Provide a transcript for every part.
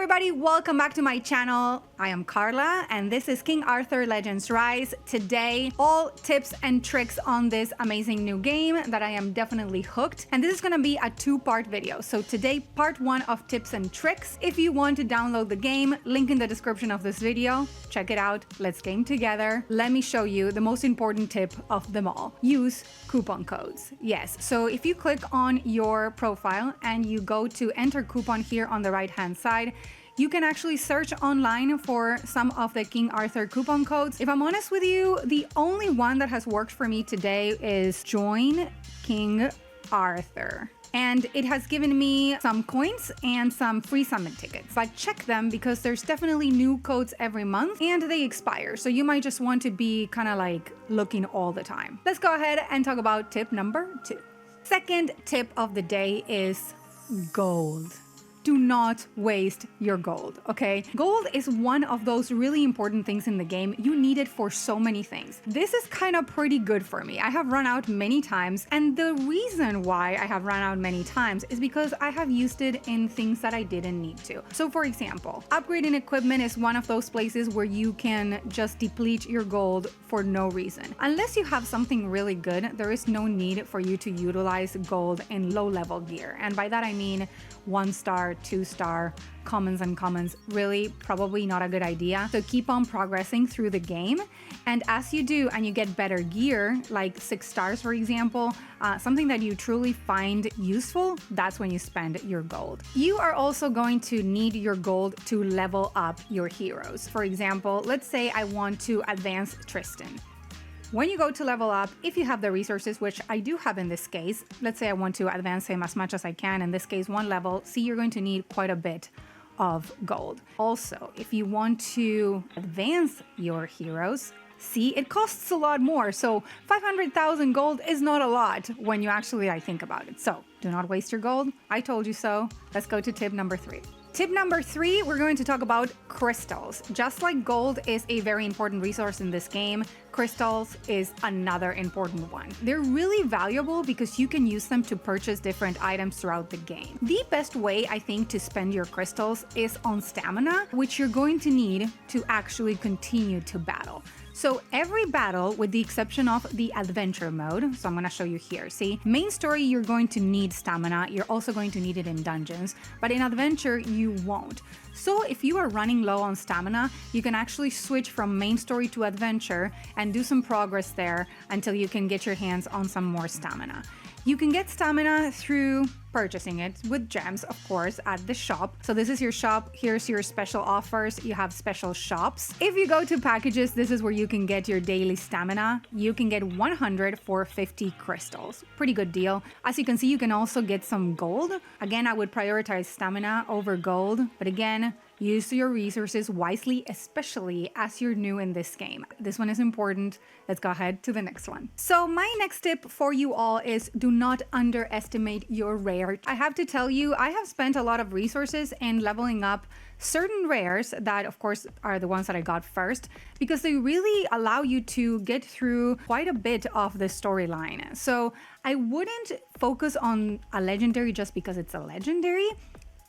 everybody, welcome back to my channel. I am Carla and this is King Arthur Legends Rise. Today, all tips and tricks on this amazing new game that I am definitely hooked. And this is gonna be a two-part video. So today, part one of tips and tricks. If you want to download the game, link in the description of this video. Check it out, let's game together. Let me show you the most important tip of them all. Use coupon codes. Yes, so if you click on your profile and you go to enter coupon here on the right-hand side, you can actually search online for some of the King Arthur coupon codes. If I'm honest with you, the only one that has worked for me today is Join King Arthur. And it has given me some coins and some free summon tickets. But check them because there's definitely new codes every month and they expire. So you might just want to be kind of like looking all the time. Let's go ahead and talk about tip number 2. Second tip of the day is gold. Do not waste your gold, okay? Gold is one of those really important things in the game. You need it for so many things. This is kind of pretty good for me. I have run out many times, and the reason why I have run out many times is because I have used it in things that I didn't need to. So for example, upgrading equipment is one of those places where you can just deplete your gold for no reason. Unless you have something really good, there is no need for you to utilize gold in low-level gear. And by that I mean 1-star, 2-star, commons and commons. Really, probably not a good idea. So keep on progressing through the game. And as you do and you get better gear, like 6 stars, for example, something that you truly find useful, that's when you spend your gold. You are also going to need your gold to level up your heroes. For example, let's say I want to advance Tristan. When you go to level up, if you have the resources, which I do have in this case, let's say I want to advance him as much as I can, in this case 1 level, see, you're going to need quite a bit of gold. Also, if you want to advance your heroes, see, it costs a lot more. So 500,000 gold is not a lot when you actually think about it. So do not waste your gold. I told you so. Let's go to tip number 3. Tip number 3, we're going to talk about crystals. Just like gold is a very important resource in this game, crystals is another important one. They're really valuable because you can use them to purchase different items throughout the game. The best way, I think, to spend your crystals is on stamina, which you're going to need to actually continue to battle. So every battle, with the exception of the adventure mode, so I'm going to show you here, see, main story, you're going to need stamina. You're also going to need it in dungeons, but in adventure, you won't. So if you are running low on stamina, you can actually switch from main story to adventure and do some progress there until you can get your hands on some more stamina. You can get stamina through purchasing it with gems, of course, at the shop. So this is your shop. Here's your special offers. You have special shops. If you go to packages, this is where you can get your daily stamina. You can get 100 for 50 crystals. Pretty good deal. As you can see, you can also get some gold. Again, I would prioritize stamina over gold, but again, use your resources wisely, especially as you're new in this game. This one is important. Let's go ahead to the next one. So my next tip for you all is do not underestimate your rare. I have to tell you, I have spent a lot of resources in leveling up certain rares that, of course, are the ones that I got first, because they really allow you to get through quite a bit of the storyline. So I wouldn't focus on a legendary just because it's a legendary.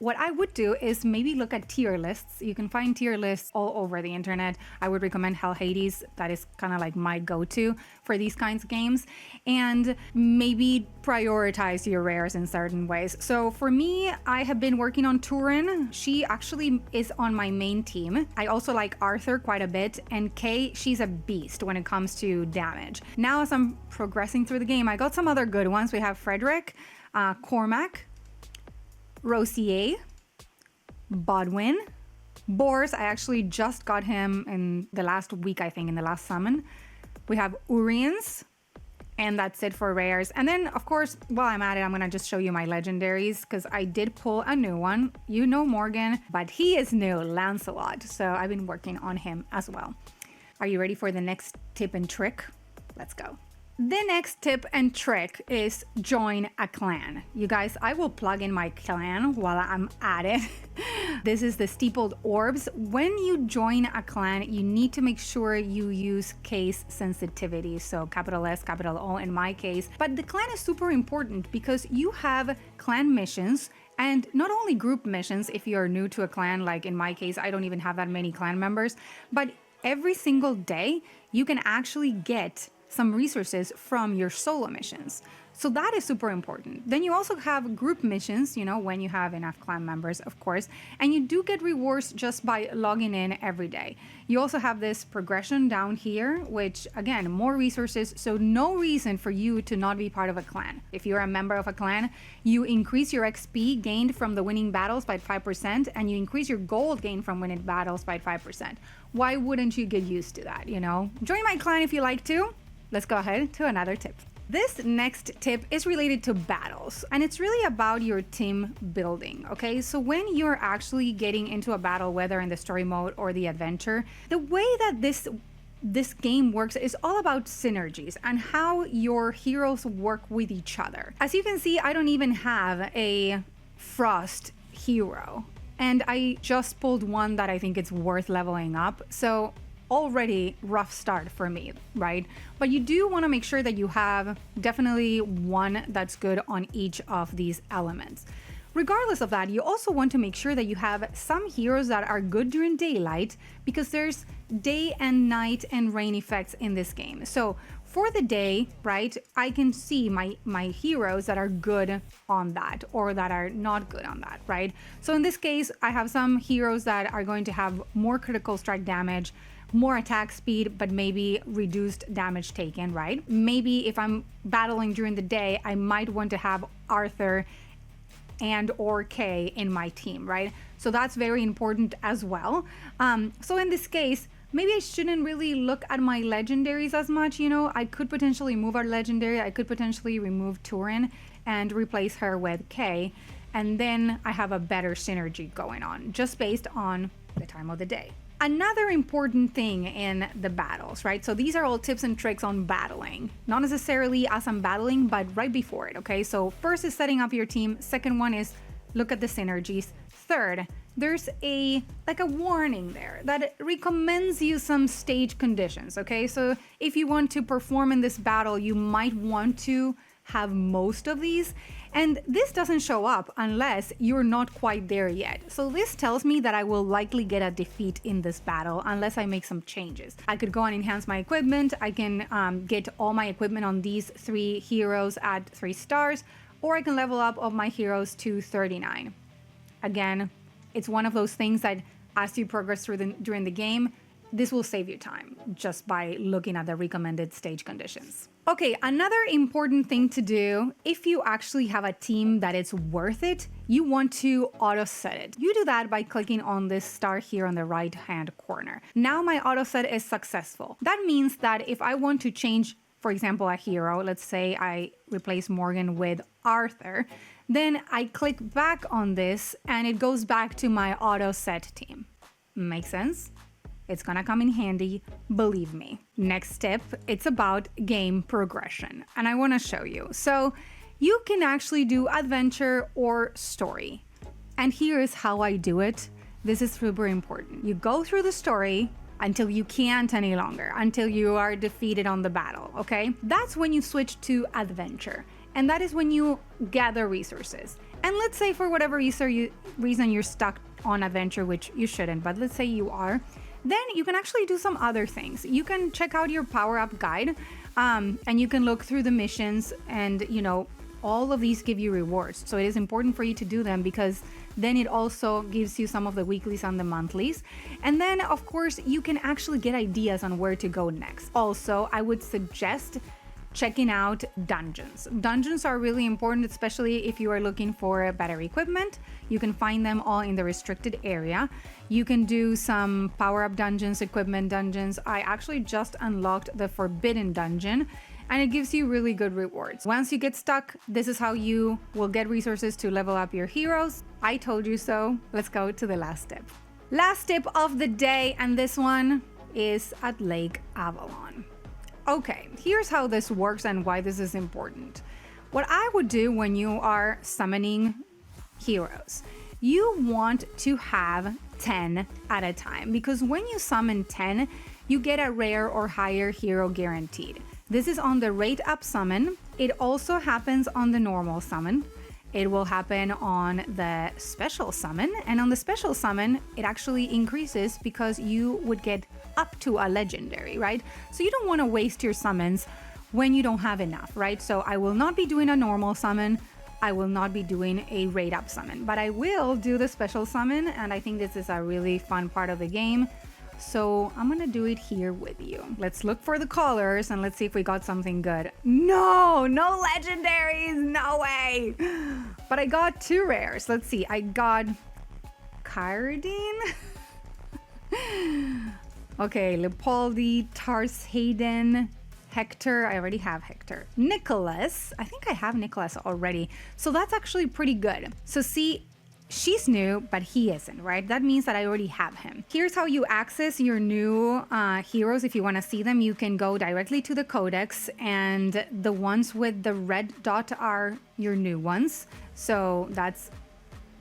What I would do is maybe look at tier lists. You can find tier lists all over the internet. I would recommend Hell Hades. That is kind of like my go-to for these kinds of games. And maybe prioritize your rares in certain ways. So for me, I have been working on Turin. She actually is on my main team. I also like Arthur quite a bit. And Kay, she's a beast when it comes to damage. Now, as I'm progressing through the game, I got some other good ones. We have Frederick, Cormac, Rosier, Bodwin, Bors. I actually just got him in the last week, I think, in the last summon. We have Urians, and that's it for rares. And then, of course, while I'm at it, I'm going to just show you my legendaries because I did pull a new one. You know Morgan, but he is new, Lancelot. So I've been working on him as well. Are you ready for the next tip and trick? Let's go. The next tip and trick is join a clan. You guys, I will plug in my clan while I'm at it. This is the Steepled Orbs. When you join a clan, you need to make sure you use case sensitivity. So capital S, capital O in my case. But the clan is super important because you have clan missions And not only group missions, if you're new to a clan, like in my case, I don't even have that many clan members, but every single day you can actually get some resources from your solo missions. So that is super important. Then you also have group missions, you know, when you have enough clan members, of course, and you do get rewards just by logging in every day. You also have this progression down here, which again, more resources, so no reason for you to not be part of a clan. If you're a member of a clan, you increase your XP gained from the winning battles by 5%, and you increase your gold gained from winning battles by 5%. Why wouldn't you get used to that, you know? Join my clan if you like to. Let's go ahead to another tip. This next tip is related to battles, and it's really about your team building, okay? So when you're actually getting into a battle, whether in the story mode or the adventure, the way that this game works is all about synergies and how your heroes work with each other. As you can see, I don't even have a Frost hero, and I just pulled one that I think it's worth leveling up. So already rough start for me, right? But you do want to make sure that you have definitely one that's good on each of these elements. Regardless of that, you also want to make sure that you have some heroes that are good during daylight, because there's day and night and rain effects in this game. So for the day, right, I can see my heroes that are good on that or that are not good on that, right? So in this case, I have some heroes that are going to have more critical strike damage, more attack speed, but maybe reduced damage taken, right? Maybe if I'm battling during the day, I might want to have Arthur and or Kay in my team, right? So that's very important as well. So in this case, maybe I shouldn't really look at my legendaries as much, you know? I could potentially move our legendary, I could potentially remove Turin and replace her with Kay, and then I have a better synergy going on, just based on the time of the day. Another important thing in the battles, right? So these are all tips and tricks on battling, not necessarily as I'm battling, but right before it, okay? So first is setting up your team. Second one is look at the synergies. Third, there's a warning there that recommends you some stage conditions, okay? So if you want to perform in this battle, you might want to have most of these, and this doesn't show up unless you're not quite there yet. So this tells me that I will likely get a defeat in this battle unless I make some changes. I could go and enhance my equipment. I can get all my equipment on these 3 heroes at 3 stars, or I can level up all my heroes to 39. Again, it's one of those things that as you progress during the game, this will save you time just by looking at the recommended stage conditions. Okay, another important thing to do, if you actually have a team that it's worth it, you want to auto set it. You do that by clicking on this star here on the right hand corner. Now my auto set is successful. That means that if I want to change, for example, a hero, let's say I replace Morgan with Arthur, then I click back on this and it goes back to my auto set team. Make sense? It's gonna come in handy, believe me. Next tip, it's about game progression, and I wanna show you. So you can actually do adventure or story. And here is how I do it. This is super important. You go through the story until you can't any longer, until you are defeated on the battle, okay? That's when you switch to adventure. And that is when you gather resources. And let's say for whatever reason you're stuck on adventure, which you shouldn't, but let's say you are, then you can actually do some other things. You can check out your power-up guide, and you can look through the missions, and you know, all of these give you rewards. So it is important for you to do them, because then it also gives you some of the weeklies and the monthlies. And then of course you can actually get ideas on where to go next. Also, I would suggest checking out dungeons. Dungeons are really important, especially if you are looking for better equipment. You can find them all in the restricted area. You can do some power-up dungeons, equipment dungeons. I actually just unlocked the Forbidden Dungeon, and it gives you really good rewards. Once you get stuck, this is how you will get resources to level up your heroes. I told you so. Let's go to the last tip. Last tip of the day, and this one is at Lake Avalon. Okay, here's how this works and why this is important. What I would do when you are summoning heroes, you want to have 10 at a time, because when you summon 10, you get a rare or higher hero guaranteed. This is on the rate up summon. It also happens on the normal summon. it will happen on the special summon. And on the special summon, it actually increases because you would get up to a legendary, right? So you don't want to waste your summons when you don't have enough, right? So I will not be doing a normal summon. I will not be doing a rate up summon, but I will do the special summon. And I think this is a really fun part of the game. So I'm gonna do it here with you. Let's look for the colors and let's see if we got something good. No legendaries, no way. But I got 2 rares. Let's see, I got Kyrdine. Okay, Lipoldi, Tarshayden, Hector. I already have Hector. Nicholas. I think I have Nicholas already. So that's actually pretty good. So see, she's new, but he isn't, right? That means that I already have him. Here's how you access your new heroes. If you want to see them, you can go directly to the codex, and the ones with the red dot are your new ones. So that's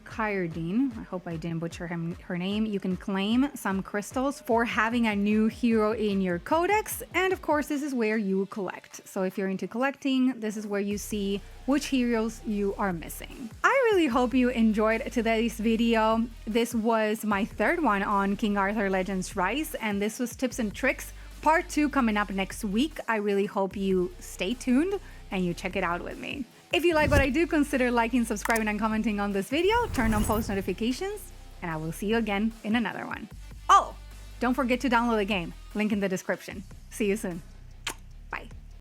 Kyrdine. I hope I didn't butcher her name. You can claim some crystals for having a new hero in your codex. And of course, this is where you collect. So if you're into collecting, this is where you see which heroes you are missing. I really hope you enjoyed today's video. This was my 3rd one on King Arthur Legends Rise, and this was tips and tricks part 2 coming up next week. I really hope you stay tuned and you check it out with me. If you like what I do, consider liking, subscribing, and commenting on this video. Turn on post notifications, and I will see you again in another one. Oh, don't forget to download the game. Link in the description. See you soon.